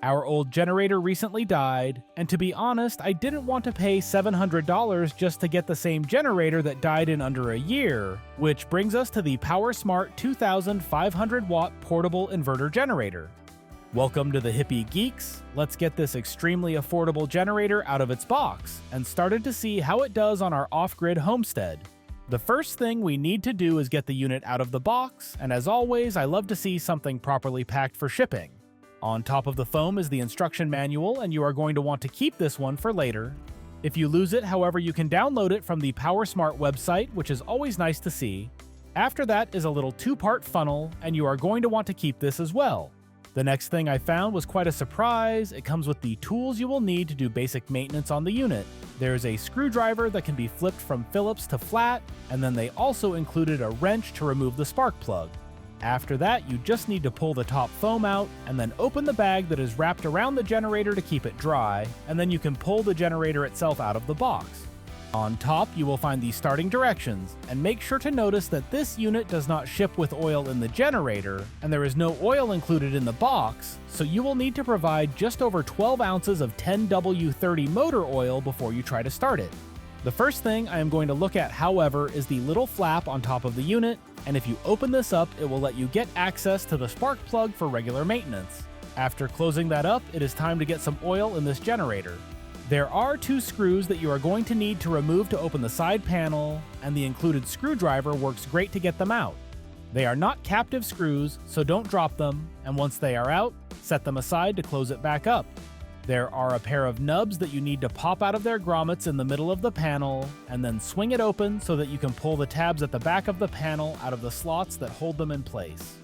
Our old generator recently died, and to be honest, I didn't want to pay $700 just to get the same generator that died in under a year, which brings us to the PowerSmart 2500 watt portable inverter generator. Welcome to the Hippie Geeks. Let's get this extremely affordable generator out of its box and started to see how it does on our off-grid homestead. The first thing we need to do is get the unit out of the box, and as always, I love to see something properly packed for shipping. On top of the foam is the instruction manual, and you are going to want to keep this one for later. If you lose it, however, you can download it from the PowerSmart website, which is always nice to see. After that is a little two-part funnel, and you are going to want to keep this as well. The next thing I found was quite a surprise. It comes with the tools you will need to do basic maintenance on the unit. There's a screwdriver that can be flipped from Phillips to flat, and then they also included a wrench to remove the spark plug. After that, you just need to pull the top foam out, and then open the bag that is wrapped around the generator to keep it dry, and then you can pull the generator itself out of the box. On top, you will find the starting directions, and make sure to notice that this unit does not ship with oil in the generator, and there is no oil included in the box, so you will need to provide just over 12 ounces of 10W30 motor oil before you try to start it. The first thing I am going to look at, however, is the little flap on top of the unit, and if you open this up, it will let you get access to the spark plug for regular maintenance. After closing that up, it is time to get some oil in this generator. There are two screws that you are going to need to remove to open the side panel, and the included screwdriver works great to get them out. They are not captive screws, so don't drop them, and once they are out, set them aside to close it back up. There are a pair of nubs that you need to pop out of their grommets in the middle of the panel, and then swing it open so that you can pull the tabs at the back of the panel out of the slots that hold them in place.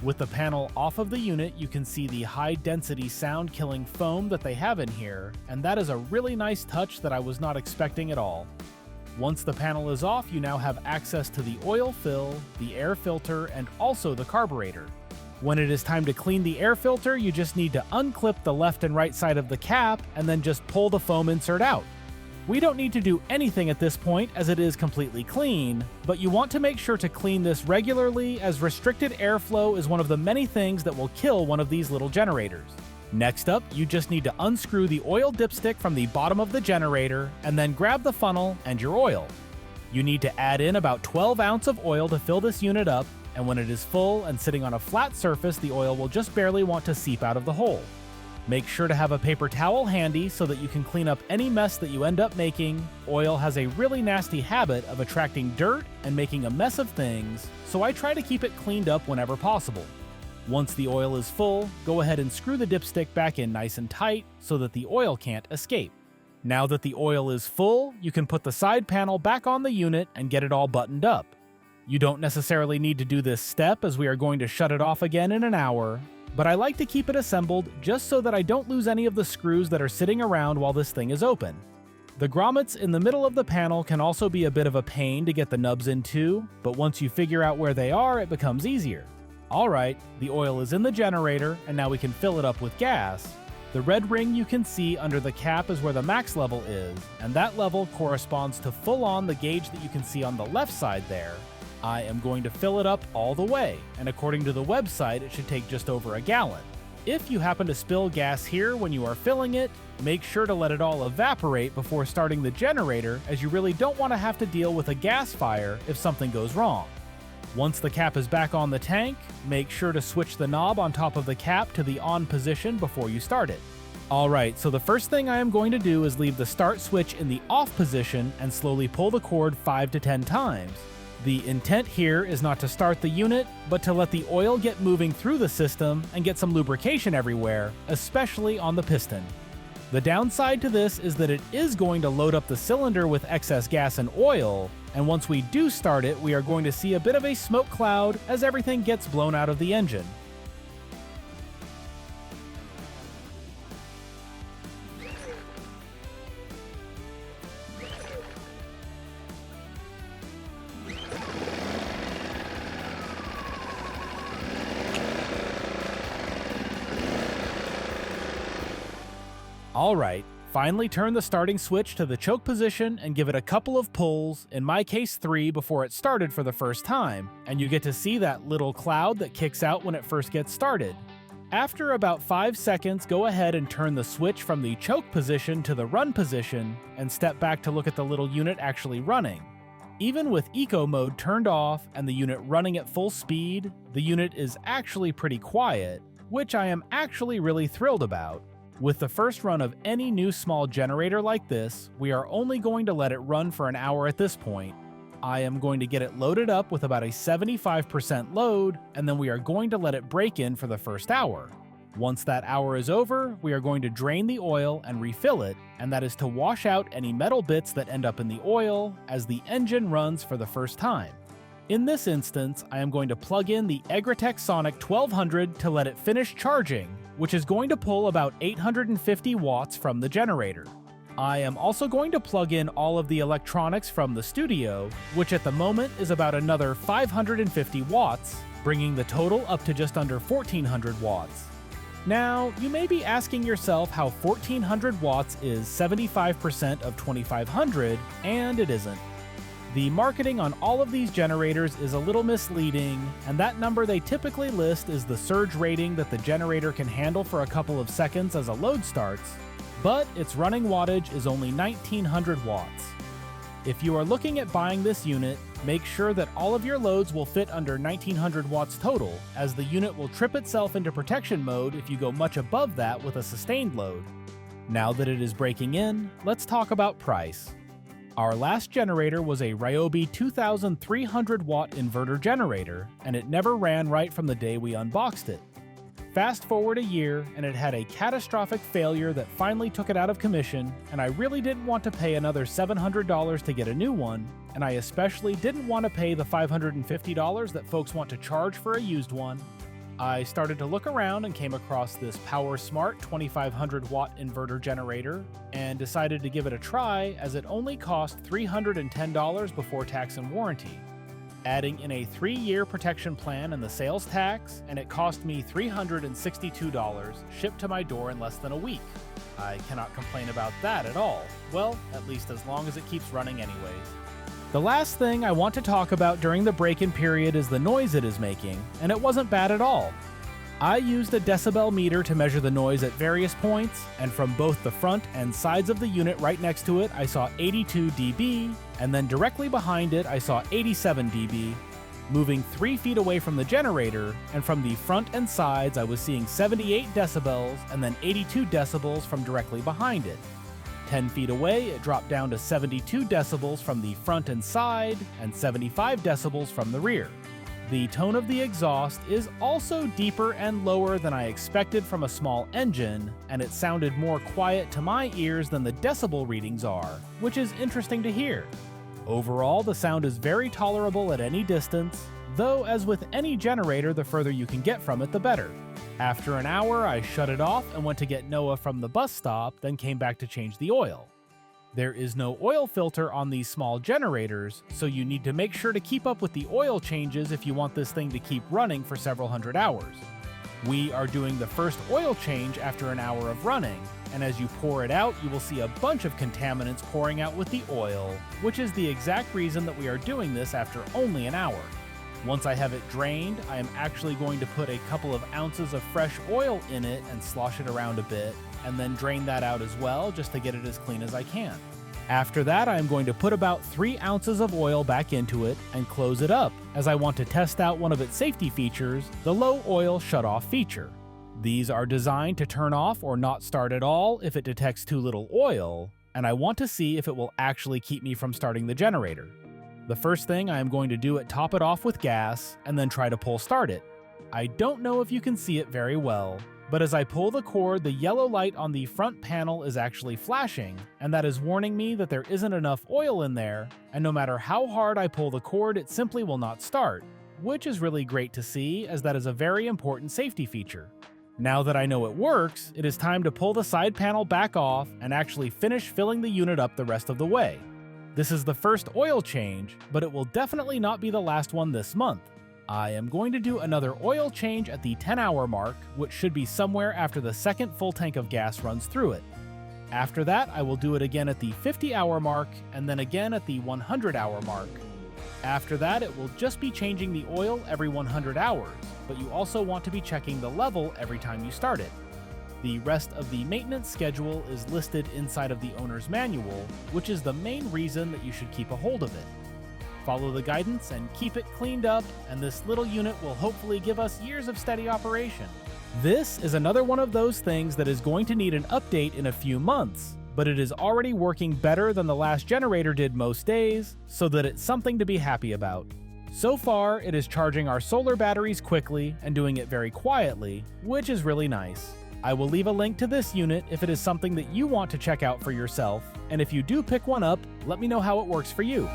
With the panel off of the unit, you can see the high-density sound-killing foam that they have in here, and that is a really nice touch that I was not expecting at all. Once the panel is off, you now have access to the oil fill, the air filter, and also the carburetor. When it is time to clean the air filter, you just need to unclip the left and right side of the cap, and then just pull the foam insert out. We don't need to do anything at this point as it is completely clean, but you want to make sure to clean this regularly as restricted airflow is one of the many things that will kill one of these little generators. Next up, you just need to unscrew the oil dipstick from the bottom of the generator and then grab the funnel and your oil. You need to add in about 12 ounces of oil to fill this unit up, and when it is full and sitting on a flat surface, the oil will just barely want to seep out of the hole. Make sure to have a paper towel handy so that you can clean up any mess that you end up making. Oil has a really nasty habit of attracting dirt and making a mess of things, so I try to keep it cleaned up whenever possible. Once the oil is full, go ahead and screw the dipstick back in nice and tight so that the oil can't escape. Now that the oil is full, you can put the side panel back on the unit and get it all buttoned up. You don't necessarily need to do this step as we are going to shut it off again in an hour, but I like to keep it assembled just so that I don't lose any of the screws that are sitting around while this thing is open. The grommets in the middle of the panel can also be a bit of a pain to get the nubs into, but once you figure out where they are, it becomes easier. Alright, the oil is in the generator, and now we can fill it up with gas. The red ring you can see under the cap is where the max level is, and that level corresponds to full on the gauge that you can see on the left side there. I am going to fill it up all the way, and according to the website, it should take just over a gallon. If you happen to spill gas here when you are filling it, make sure to let it all evaporate before starting the generator, as you really don't want to have to deal with a gas fire if something goes wrong. Once the cap is back on the tank, make sure to switch the knob on top of the cap to the on position before you start it. Alright, so the first thing I am going to do is leave the start switch in the off position and slowly pull the cord 5 to 10 times. The intent here is not to start the unit, but to let the oil get moving through the system and get some lubrication everywhere, especially on the piston. The downside to this is that it is going to load up the cylinder with excess gas and oil, and once we do start it, we are going to see a bit of a smoke cloud as everything gets blown out of the engine. Alright, finally turn the starting switch to the choke position and give it a couple of pulls, in my case 3 before it started for the first time, and you get to see that little cloud that kicks out when it first gets started. After about 5 seconds, go ahead and turn the switch from the choke position to the run position and step back to look at the little unit actually running. Even with eco mode turned off and the unit running at full speed, the unit is actually pretty quiet, which I am actually really thrilled about. With the first run of any new small generator like this, we are only going to let it run for an hour at this point. I am going to get it loaded up with about a 75% load, and then we are going to let it break in for the first hour. Once that hour is over, we are going to drain the oil and refill it, and that is to wash out any metal bits that end up in the oil as the engine runs for the first time. In this instance, I am going to plug in the Egratech Sonic 1200 to let it finish charging, which is going to pull about 850 watts from the generator. I am also going to plug in all of the electronics from the studio, which at the moment is about another 550 watts, bringing the total up to just under 1400 watts. Now, you may be asking yourself how 1400 watts is 75% of 2500, and it isn't. The marketing on all of these generators is a little misleading, and that number they typically list is the surge rating that the generator can handle for a couple of seconds as a load starts, but its running wattage is only 1900 watts. If you are looking at buying this unit, make sure that all of your loads will fit under 1900 watts total, as the unit will trip itself into protection mode if you go much above that with a sustained load. Now that it is breaking in, let's talk about price. Our last generator was a Ryobi 2300 watt inverter generator, and it never ran right from the day we unboxed it. Fast forward a year, and it had a catastrophic failure that finally took it out of commission, and I really didn't want to pay another $700 to get a new one, and I especially didn't want to pay the $550 that folks want to charge for a used one. I started to look around and came across this PowerSmart 2500 watt inverter generator, and decided to give it a try as it only cost $310 before tax and warranty. Adding in a 3-year protection plan and the sales tax, and it cost me $362, shipped to my door in less than a week. I cannot complain about that at all. Well, at least as long as it keeps running anyways. The last thing I want to talk about during the break-in period is the noise it is making, and it wasn't bad at all. I used a decibel meter to measure the noise at various points, and from both the front and sides of the unit right next to it, I saw 82 dB, and then directly behind it, I saw 87 dB. Moving 3 feet away from the generator, and from the front and sides, I was seeing 78 decibels, and then 82 decibels from directly behind it. 10 feet away, it dropped down to 72 decibels from the front and side, and 75 decibels from the rear. The tone of the exhaust is also deeper and lower than I expected from a small engine, and it sounded more quiet to my ears than the decibel readings are, which is interesting to hear. Overall, the sound is very tolerable at any distance, though as with any generator, the further you can get from it, the better. After an hour, I shut it off and went to get Noah from the bus stop, then came back to change the oil. There is no oil filter on these small generators, so you need to make sure to keep up with the oil changes if you want this thing to keep running for several hundred hours. We are doing the first oil change after an hour of running, and as you pour it out, you will see a bunch of contaminants pouring out with the oil, which is the exact reason that we are doing this after only an hour. Once I have it drained, I am actually going to put a couple of ounces of fresh oil in it and slosh it around a bit, and then drain that out as well just to get it as clean as I can. After that, I am going to put about 3 ounces of oil back into it and close it up, as I want to test out one of its safety features, the low oil shutoff feature. These are designed to turn off or not start at all if it detects too little oil, and I want to see if it will actually keep me from starting the generator. The first thing I am going to do is top it off with gas and then try to pull start it. I don't know if you can see it very well, but as I pull the cord, the yellow light on the front panel is actually flashing, and that is warning me that there isn't enough oil in there, and no matter how hard I pull the cord, it simply will not start, which is really great to see, as that is a very important safety feature. Now that I know it works, it is time to pull the side panel back off and actually finish filling the unit up the rest of the way. This is the first oil change, but it will definitely not be the last one this month. I am going to do another oil change at the 10-hour mark, which should be somewhere after the second full tank of gas runs through it. After that, I will do it again at the 50-hour mark, and then again at the 100-hour mark. After that, it will just be changing the oil every 100 hours, but you also want to be checking the level every time you start it. The rest of the maintenance schedule is listed inside of the owner's manual, which is the main reason that you should keep a hold of it. Follow the guidance and keep it cleaned up, and this little unit will hopefully give us years of steady operation. This is another one of those things that is going to need an update in a few months, but it is already working better than the last generator did most days, so that it's something to be happy about. So far, it is charging our solar batteries quickly and doing it very quietly, which is really nice. I will leave a link to this unit if it is something that you want to check out for yourself, and if you do pick one up, let me know how it works for you.